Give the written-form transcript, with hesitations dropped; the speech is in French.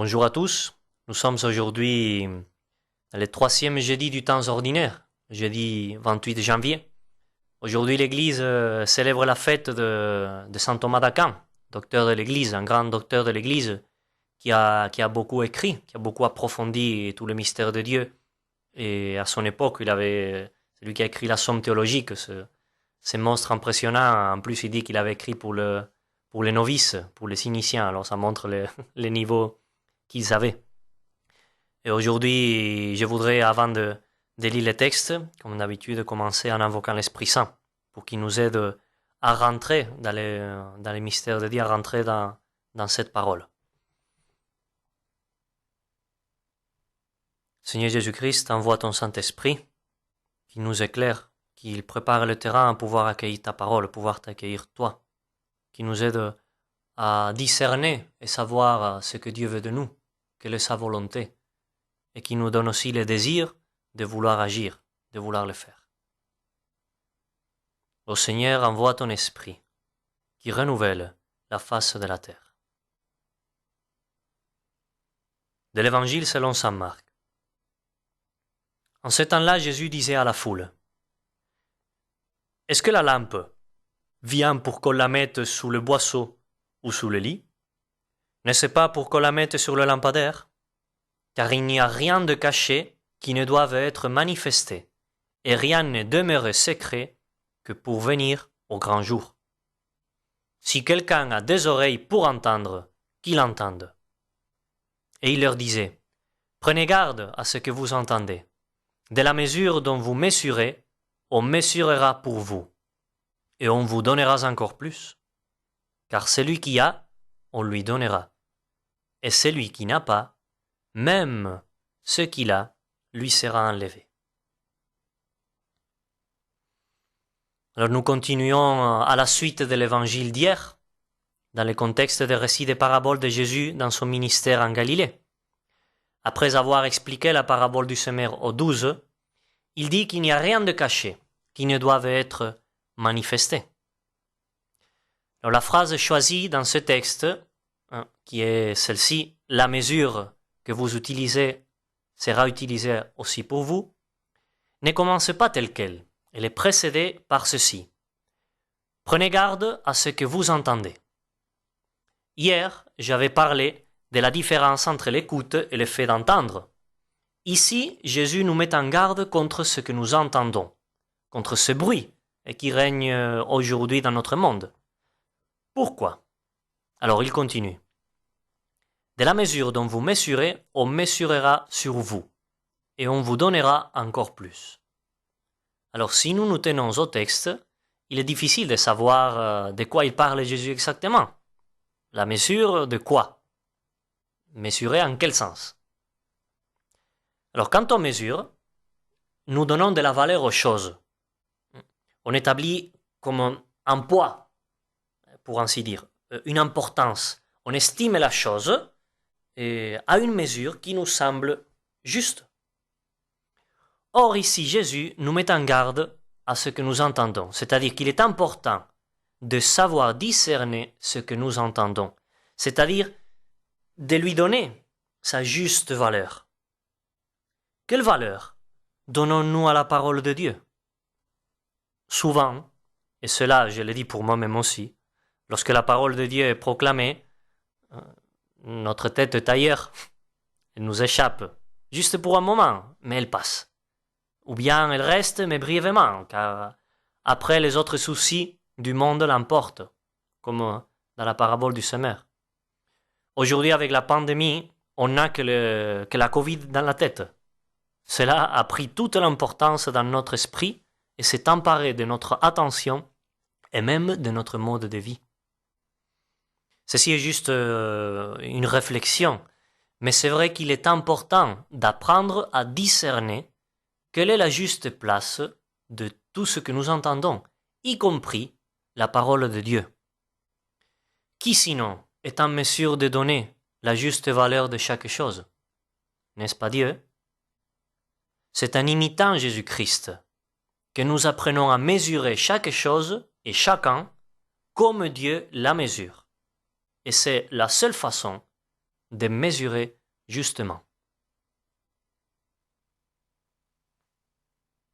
Bonjour à tous, nous sommes aujourd'hui le troisième jeudi du temps ordinaire, jeudi 28 janvier. Aujourd'hui l'Église célèbre la fête de saint Thomas d'Aquin, docteur de l'Église, un grand docteur de l'Église qui a beaucoup écrit, qui a beaucoup approfondi tout le mystère de Dieu. Et à son époque, c'est lui qui a écrit la Somme théologique, ce monstre impressionnant. En plus, il dit qu'il avait écrit pour les novices, pour les initiants. Alors ça montre les niveaux qu'ils avaient. Et aujourd'hui, je voudrais, avant de lire le texte, comme d'habitude, commencer en invoquant l'Esprit Saint, pour qu'il nous aide à rentrer dans les mystères de Dieu, à rentrer dans cette parole. Seigneur Jésus-Christ, envoie ton Saint-Esprit, qui nous éclaire, qu'il prépare le terrain à pouvoir accueillir ta parole, à pouvoir t'accueillir toi, qui nous aide à discerner et savoir ce que Dieu veut de nous, quelle est sa volonté, et qui nous donne aussi le désir de vouloir agir, de vouloir le faire. Ô Seigneur, envoie ton Esprit, qui renouvelle la face de la terre. De l'Évangile selon saint Marc. En ce temps-là, Jésus disait à la foule, « Est-ce que la lampe vient pour qu'on la mette sous le boisseau ou sous le lit? N'est-ce pas pour qu'on la mette sur le lampadaire? Car il n'y a rien de caché qui ne doive être manifesté, et rien ne demeure secret que pour venir au grand jour. Si quelqu'un a des oreilles pour entendre, qu'il entende. » Et il leur disait, « Prenez garde à ce que vous entendez. De la mesure dont vous mesurez, on mesurera pour vous, et on vous donnera encore plus. Car celui qui a, on lui donnera, et celui qui n'a pas, même ce qu'il a, lui sera enlevé. » Alors nous continuons à la suite de l'évangile d'hier, dans le contexte des récits des paraboles de Jésus dans son ministère en Galilée. Après avoir expliqué la parabole du semeur aux 12, il dit qu'il n'y a rien de caché qui ne doive être manifesté. Alors la phrase choisie dans ce texte, qui est celle-ci, « La mesure que vous utilisez sera utilisée aussi pour vous », ne commence pas telle qu'elle. Elle est précédée par ceci. « Prenez garde à ce que vous entendez. » Hier, j'avais parlé de la différence entre l'écoute et le fait d'entendre. Ici, Jésus nous met en garde contre ce que nous entendons, contre ce bruit qui règne aujourd'hui dans notre monde. Pourquoi? Alors il continue. « De la mesure dont vous mesurez, on mesurera sur vous, et on vous donnera encore plus. » Alors si nous nous tenons au texte, il est difficile de savoir de quoi il parle Jésus exactement. La mesure de quoi? Mesurer en quel sens? Alors quand on mesure, nous donnons de la valeur aux choses. On établit comme un poids, pour ainsi dire, une importance. On estime la chose à une mesure qui nous semble juste. Or ici, Jésus nous met en garde à ce que nous entendons, c'est-à-dire qu'il est important de savoir discerner ce que nous entendons, c'est-à-dire de lui donner sa juste valeur. Quelle valeur donnons-nous à la parole de Dieu? Souvent, et cela je le dis pour moi-même aussi, lorsque la parole de Dieu est proclamée, notre tête est ailleurs, elle nous échappe, juste pour un moment, mais elle passe. Ou bien elle reste, mais brièvement, car après les autres soucis du monde l'emportent, comme dans la parabole du semeur. Aujourd'hui, avec la pandémie, on n'a que la Covid dans la tête. Cela a pris toute l'importance dans notre esprit et s'est emparé de notre attention et même de notre mode de vie. Ceci est juste une réflexion, mais c'est vrai qu'il est important d'apprendre à discerner quelle est la juste place de tout ce que nous entendons, y compris la parole de Dieu. Qui sinon est en mesure de donner la juste valeur de chaque chose? N'est-ce pas Dieu? C'est en imitant Jésus-Christ que nous apprenons à mesurer chaque chose et chacun comme Dieu la mesure. Et c'est la seule façon de mesurer justement.